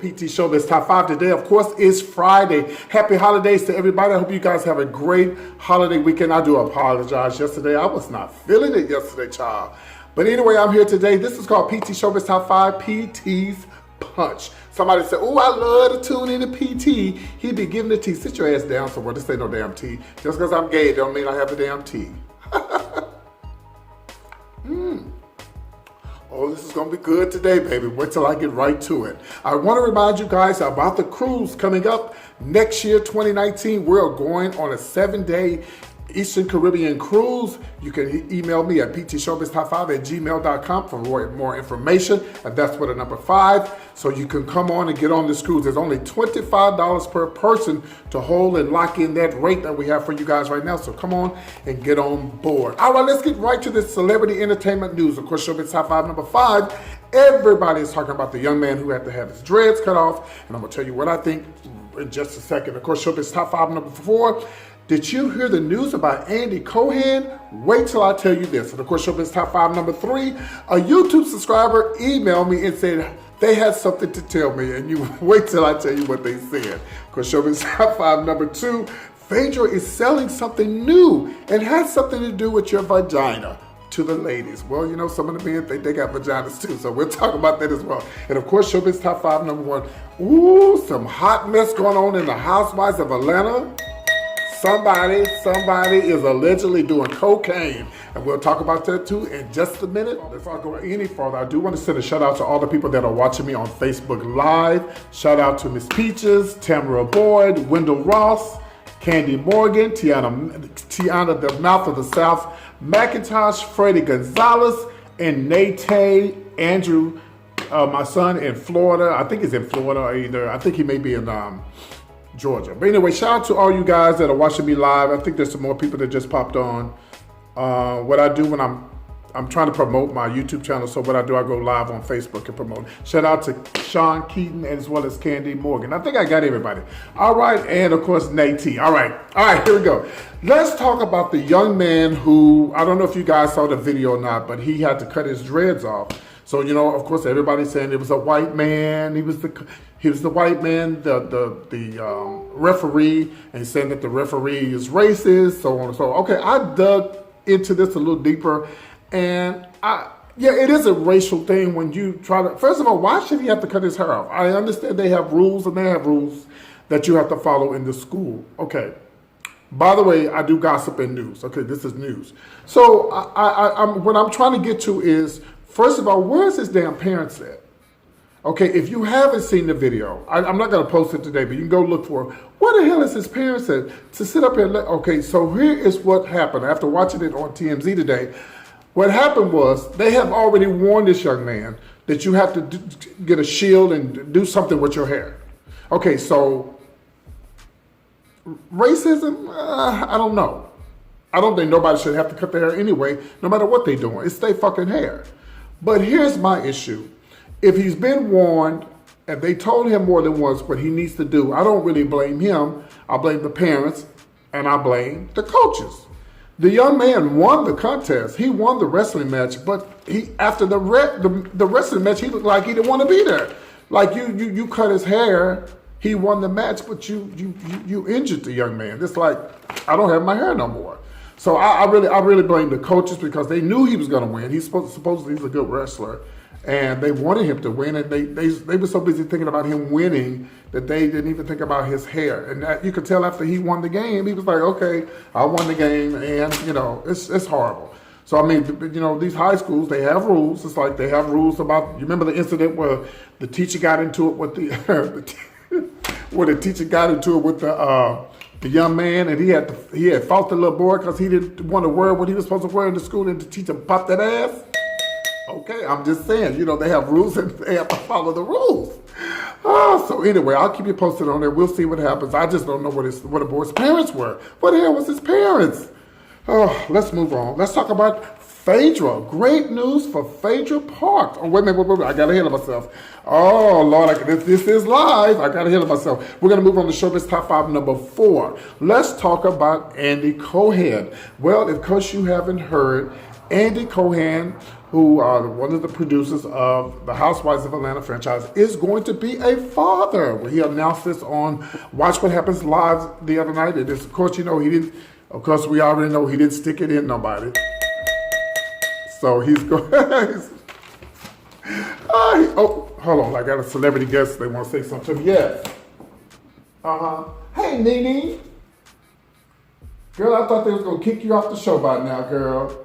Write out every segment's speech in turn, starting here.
PT Showbiz Top 5. Today, of course, is Friday. Happy holidays to everybody. I hope you guys have a great holiday weekend. I do apologize. Yesterday, I was not feeling it yesterday, child. But anyway, I'm here today. This is called PT Showbiz Top 5, PT's Punch. Somebody said, oh, I love to tune in to PT. He be giving the tea. Sit your ass down somewhere. This ain't no damn tea. Just because I'm gay don't mean I have the damn tea. Oh, this is going to be good today, baby. Wait till I get right to it. I want to remind you guys about the cruise coming up next year, 2019. We're going on a 7-day Eastern Caribbean cruise. You can email me at ptshowbiztop5@gmail.com for more information. And that's with a number 5. So you can come on and get on this cruise. There's only $25 per person to hold and lock in that rate that we have for you guys right now. So come on and get on board. All right, let's get right to this celebrity entertainment news. Of course, Showbiz Top 5, number 5. Everybody is talking about the young man who had to have his dreads cut off. And I'm going to tell you what I think in just a second. Of course, Showbiz Top 5, number 4. Did you hear the news about Andy Cohen? Wait till I tell you this. And of course, Showbiz Top 5, number 3. A YouTube subscriber emailed me and said they had something to tell me. And you wait till I tell you what they said. Of course, Showbiz Top 5, number 2. Phaedra is selling something new and has something to do with your vagina. To the ladies. Well, you know, some of the men think they got vaginas too, so we'll talk about that as well. And of course, Showbiz Top 5, number 1. Ooh, some hot mess going on in the Housewives of Atlanta. Somebody is allegedly doing cocaine. And we'll talk about that too in just a minute. Before I go any further, I do want to send a shout out to all the people that are watching me on Facebook Live. Shout out to Miss Peaches, Tamara Boyd, Wendell Ross, Candy Morgan, Tiana the Mouth of the South, McIntosh, Freddie Gonzalez, and Nate, Andrew, my son in Florida. I think he's in Florida either. I think he may be in Georgia. But anyway, shout out to all you guys that are watching me live. I think there's some more people that just popped on. What I do when I'm trying to promote my YouTube channel, so what I do, I go live on Facebook and promote. Shout out to Sean Keaton as well as Candy Morgan. I think I got everybody. All right, and of course, Nate. All right, here we go. Let's talk about the young man who, I don't know if you guys saw the video or not, but he had to cut his dreads off. So, you know, of course, everybody's saying it was a white man. He was the white man, the referee, and he's saying that the referee is racist, so on and so on. Okay, I dug into this a little deeper, and it is a racial thing when you try to, first of all, why should he have to cut his hair off? I understand they have rules, and they have rules that you have to follow in the school. Okay. By the way, I do gossip and news. Okay, this is news. So what I'm trying to get to is, first of all, where's his damn parents at? Okay, if you haven't seen the video, I'm not going to post it today, but you can go look for it. Where the hell is his parents at? To sit up here and okay, so here is what happened. After watching it on TMZ today, what happened was they have already warned this young man that you have to get a shield and do something with your hair. Okay, so racism, I don't know. I don't think nobody should have to cut their hair anyway, no matter what they're doing. It's their fucking hair. But here's my issue. If he's been warned and they told him more than once what he needs to do, I don't really blame him. I blame the parents and I blame the coaches. The young man won the contest. He won the wrestling match, but after the wrestling match, he looked like he didn't want to be there. Like you cut his hair, he won the match, but you injured the young man. It's like, I don't have my hair no more. So I really blame the coaches because they knew he was going to win. Supposedly he's a good wrestler. And they wanted him to win, and they were so busy thinking about him winning that they didn't even think about his hair. And that, you could tell after he won the game, he was like, okay, I won the game, and, you know, it's horrible. So, I mean, you know, these high schools, they have rules. It's like they have rules about, you remember the incident where the teacher got into it with where the teacher got into it with the young man, and he had fought the little boy because he didn't want to wear what he was supposed to wear in the school, and the teacher popped that ass? Okay, I'm just saying, you know, they have rules and they have to follow the rules. So anyway, I'll keep you posted on it. We'll see what happens. I just don't know what the boy's parents were. What the hell was his parents? Oh, let's move on. Let's talk about Phaedra. Great news for Phaedra Park. Oh, wait a minute. I got ahead of myself. Oh, Lord, this is live. I got ahead of myself. We're going to move on to Showbiz Top 5, number 4. Let's talk about Andy Cohen. Well, of course you haven't heard, Andy Cohen, who one of the producers of the Housewives of Atlanta franchise, is going to be a father. He announced this on Watch What Happens Live the other night. And of course, you know, he didn't, of course, we already know he didn't stick it in nobody. So he's going, oh, hold on, I got a celebrity guest. They want to say something to me. Yes. Hey, Nene. Girl, I thought they was going to kick you off the show by now, girl.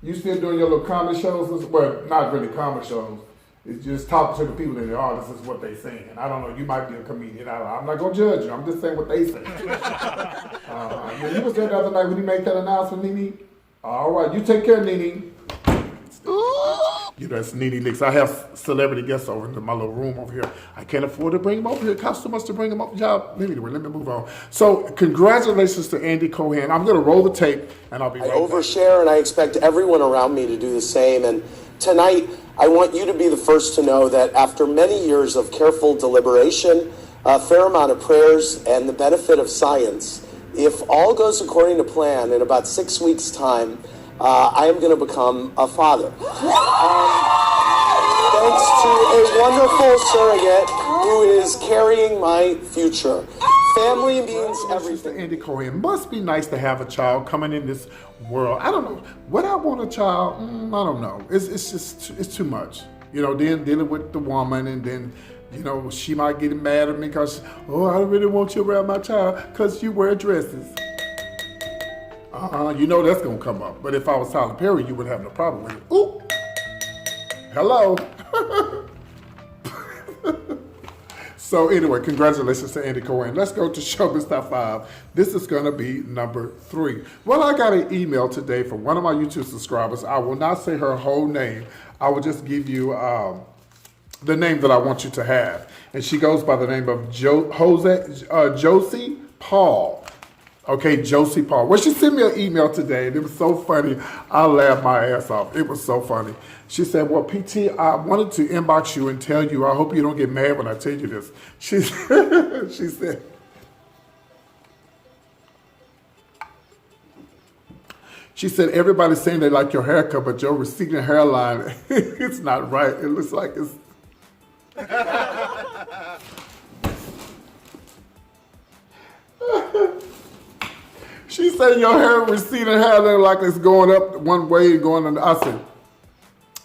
You still doing your little comedy shows? Well, not really comedy shows. It's just talking to the people in the audience is what they saying. I don't know, you might be a comedian. I'm not going to judge you. I'm just saying what they say. Yeah, you was there the other night when he made that announcement, Nene. All right, you take care, Nene. You know, that's Nene Licks. I have celebrity guests over in my little room over here. I can't afford to bring them over here. It costs too much to bring them up. Job. Anyway, let me move on. So, congratulations to Andy Cohen. I'm going to roll the tape, and I'll be right back. I overshare, and I expect everyone around me to do the same. And tonight, I want you to be the first to know that after many years of careful deliberation, a fair amount of prayers, and the benefit of science, if all goes according to plan, in about 6 weeks' time, I am going to become a father. Thanks to a wonderful surrogate who is carrying my future. Family means everything. Andy Cohen, must be nice to have a child coming in this world. I don't know. Would I want a child? I don't know. It's too much. You know, then dealing with the woman, and then, you know, she might get mad at me because, oh, I really want you around my child because you wear dresses. You know that's going to come up. But if I was Tyler Perry, you would have no problem with it. Ooh. Hello. So anyway, congratulations to Andy Cohen. Let's go to Showbiz Top 5. This is going to be number 3. Well, I got an email today from one of my YouTube subscribers. I will not say her whole name. I will just give you the name that I want you to have. And she goes by the name of Josie Paul. Okay, Josie Paul. Well, she sent me an email today, and it was so funny. I laughed my ass off. It was so funny. She said, well, PT, I wanted to inbox you and tell you, I hope you don't get mad when I tell you this. She said, everybody's saying they like your haircut, but your receding hairline, it's not right. It looks like it's... She said your hair receding hair look like it's going up one way and going on the other.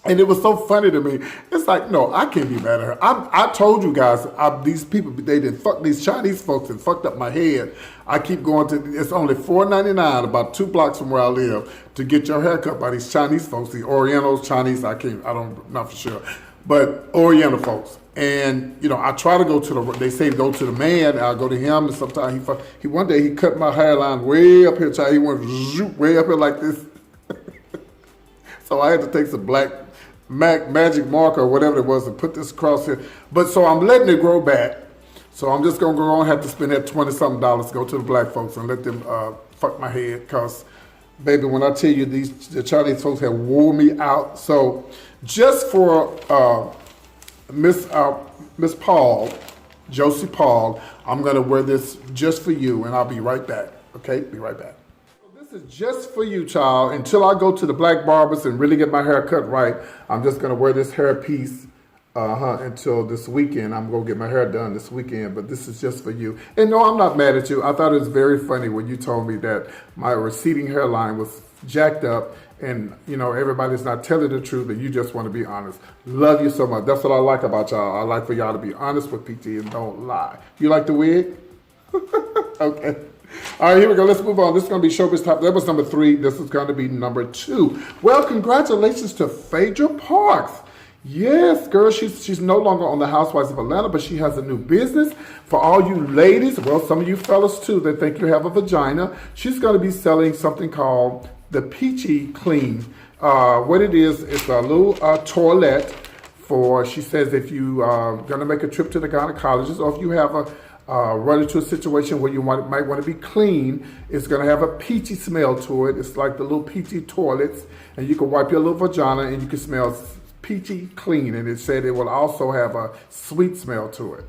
And it was so funny to me. It's like, no, I can't be mad at her. I told you guys, these people, they did fuck these Chinese folks and fucked up my head. I keep going to, it's only $4.99 about 2 blocks from where I live to get your hair cut by these Chinese folks, the Orientals, Chinese, I don't know for sure, but Oriental folks. And, you know, I try to go to they say go to the man, I'll go to him, and sometimes he one day he cut my hairline way up here, he went zoop, way up here like this. So I had to take some black magic marker or whatever it was and put this across here. But so I'm letting it grow back. So I'm just going to go on and have to spend that $20-something to go to the black folks and let them fuck my head. Because, baby, when I tell you the Chinese folks have wore me out. So just for Miss Paul, Josie Paul, I'm going to wear this just for you, and I'll be right back. Okay? Be right back. This is just for you, child. Until I go to the black barbers and really get my hair cut right, I'm just going to wear this hair piece until this weekend. I'm going to get my hair done this weekend, but this is just for you. And no, I'm not mad at you. I thought it was very funny when you told me that my receding hairline was jacked up and, you know, everybody's not telling the truth and you just want to be honest. Love you so much. That's what I like about y'all. I like for y'all to be honest with PT and don't lie. You like the wig? Okay. All right, here we go. Let's move on. This is going to be Showbiz Top. That was number 3. This is going to be number 2. Well, congratulations to Phaedra Parks. Yes, girl, she's no longer on the Housewives of Atlanta, but she has a new business. For all you ladies, well, some of you fellas too, that think you have a vagina, she's going to be selling something called the Peachy Clean. What it is, it's a little toilet for, she says, if you are going to make a trip to the gynecologist or if you have run into a situation where you might want to be clean, it's going to have a peachy smell to it. It's like the little peachy toilets, and you can wipe your little vagina and you can smell peachy clean. And it said it will also have a sweet smell to it.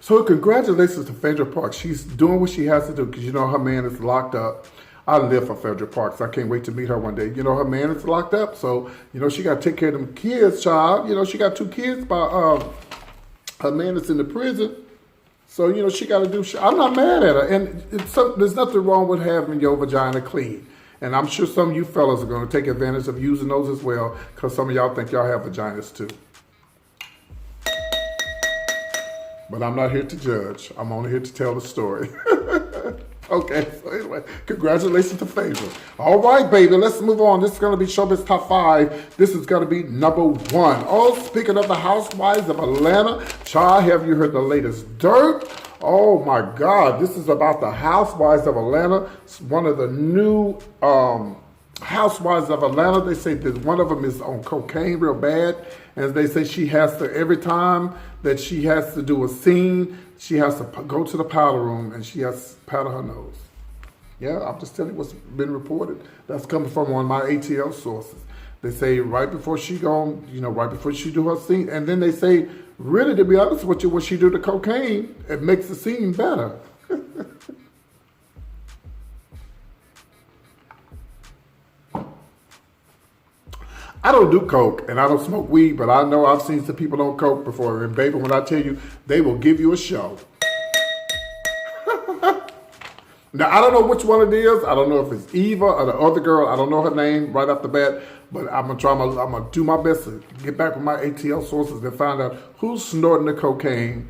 So congratulations to Phaedra Parks. She's doing what she has to do because you know her man is locked up. I live for Phaedra Parks. I can't wait to meet her one day. You know her man is locked up, so you know she got to take care of them kids, child. You know she got 2 kids by her man is in the prison. So, you know, she got to do shit. I'm not mad at her. And there's nothing wrong with having your vagina clean. And I'm sure some of you fellas are going to take advantage of using those as well because some of y'all think y'all have vaginas too. But I'm not here to judge. I'm only here to tell the story. Okay, so anyway, congratulations to Phaedra. All right, baby, let's move on. This is going to be Showbiz Top 5. This is going to be number 1. Oh, speaking of the Housewives of Atlanta, child, have you heard the latest dirt? Oh, my God. This is about the Housewives of Atlanta. It's one of the new Housewives of Atlanta. They say that one of them is on cocaine real bad. And they say she has to, every time that she has to do a scene, she has to go to the powder room and she has to powder her nose. Yeah, I'm just telling you what's been reported. That's coming from one of my ATL sources. They say right before she go, you know, right before she do her scene. And then they say, really, to be honest with you, when she do the cocaine, it makes the scene better. I don't do coke and I don't smoke weed, but I know I've seen some people on coke before. And baby, when I tell you, they will give you a show. Now, I don't know which one it is. I don't know if it's Eva or the other girl. I don't know her name right off the bat, but I'm gonna do my best to get back with my ATL sources and find out who's snorting the cocaine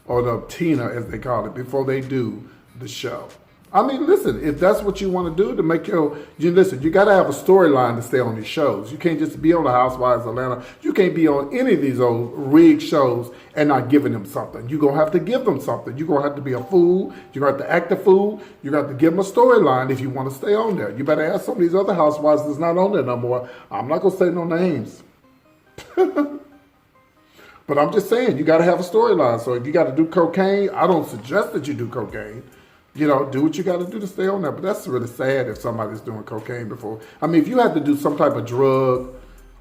or the Tina, as they call it, before they do the show. I mean, listen, if that's what you want to do to make listen, you got to have a storyline to stay on these shows. You can't just be on the Housewives of Atlanta. You can't be on any of these old rigged shows and not giving them something. You're going to have to give them something. You're going to have to be a fool. You're going to have to act a fool. You're going to have to give them a storyline if you want to stay on there. You better ask some of these other housewives that's not on there no more. I'm not going to say no names. But I'm just saying, you got to have a storyline. So if you got to do cocaine, I don't suggest that you do cocaine. You know, do what you got to do to stay on there. But that's really sad if somebody's doing cocaine before. I mean, if you had to do some type of drug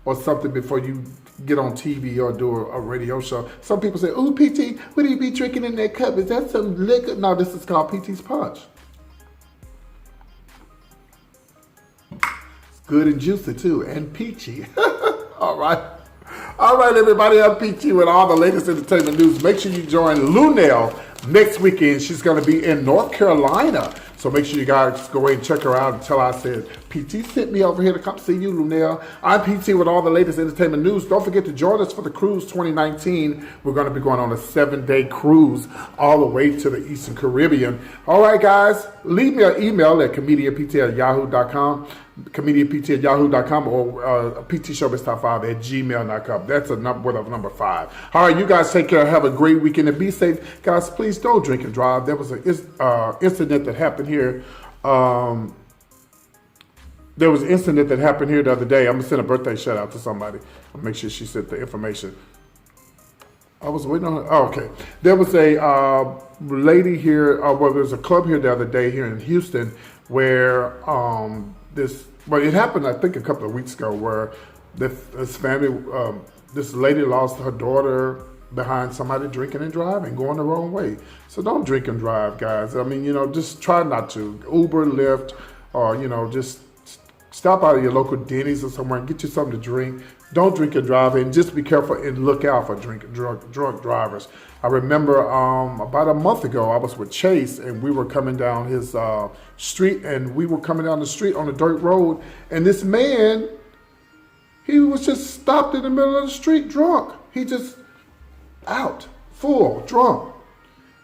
or something before you get on TV or do a radio show, some people say, "Ooh, PT, what do you be drinking in that cup? Is that some liquor?" No, this is called PT's Punch. It's good and juicy too, and peachy. All right. All right, everybody, I'm PT with all the latest entertainment news. Make sure you join Lunel next weekend. She's going to be in North Carolina. So make sure you guys go away and check her out and tell her I said, PT sent me over here to come see you, Lunel. I'm PT with all the latest entertainment news. Don't forget to join us for the cruise 2019. We're going to be going on a 7-day cruise all the way to the Eastern Caribbean. All right, guys, leave me an email at comedianpt@yahoo.com. comedianpt@yahoo.com or ptshowbiztop5@gmail.com. That's a number 5. All right, you guys take care. Have a great weekend and be safe. Guys, please don't drink and drive. There was an incident that happened here. There was an incident that happened here the other day. I'm going to send a birthday shout out to somebody. I'll make sure she sent the information. I was waiting on her. Oh, okay. There was a lady here, well, there was a club here the other day here in Houston where it happened, I think, a couple of weeks ago where this family, this lady lost her daughter behind somebody drinking and driving, going the wrong way. So don't drink and drive, guys. I mean, you know, just try not to. Uber, Lyft, or, you know, just stop out of your local Denny's or somewhere and get you something to drink. Don't drink and drive, and just be careful and look out for drunk drivers. I remember about a month ago, I was with Chase, and we were coming down his street, and we were coming down the street on a dirt road, and this man, he was just stopped in the middle of the street drunk. He just out, full, drunk.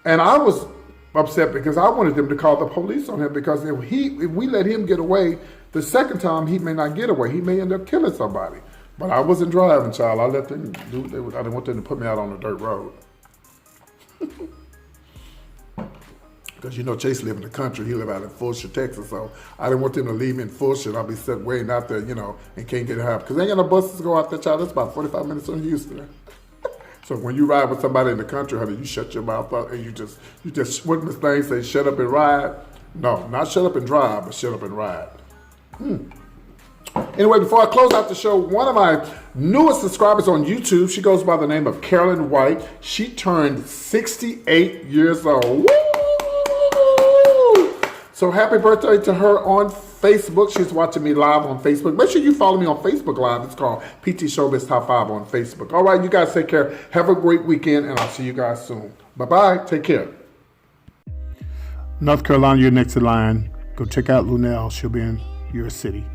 And I was upset because I wanted them to call the police on him, because if we let him get away, the second time he may not get away. He may end up killing somebody. But I wasn't driving, child. I let them do. I didn't want them to put me out on the dirt road. Because you know Chase live in the country. He live out in Fulshire, Texas. So I didn't want them to leave me in Fulshire. I'll be sitting waiting out there, you know, and can't get help. Because ain't got no buses to go out there, child. That's about 45 minutes from Houston. So when you ride with somebody in the country, honey, you shut your mouth up and you just what Miss Thing say, shut up and ride. No, not shut up and drive, but shut up and ride. Anyway, before I close out the show, one of my newest subscribers on YouTube. She goes by the name of Carolyn White. She turned 68 years old. Woo! So happy birthday to her on Facebook. She's watching me live on Facebook. Make sure you follow me on Facebook Live. It's called PT Showbiz Top 5 on Facebook. All right, you guys take care. Have a great weekend, and I'll see you guys soon. Bye-bye. Take care. North Carolina, you're next in line. Go check out Lunel. She'll be in your city.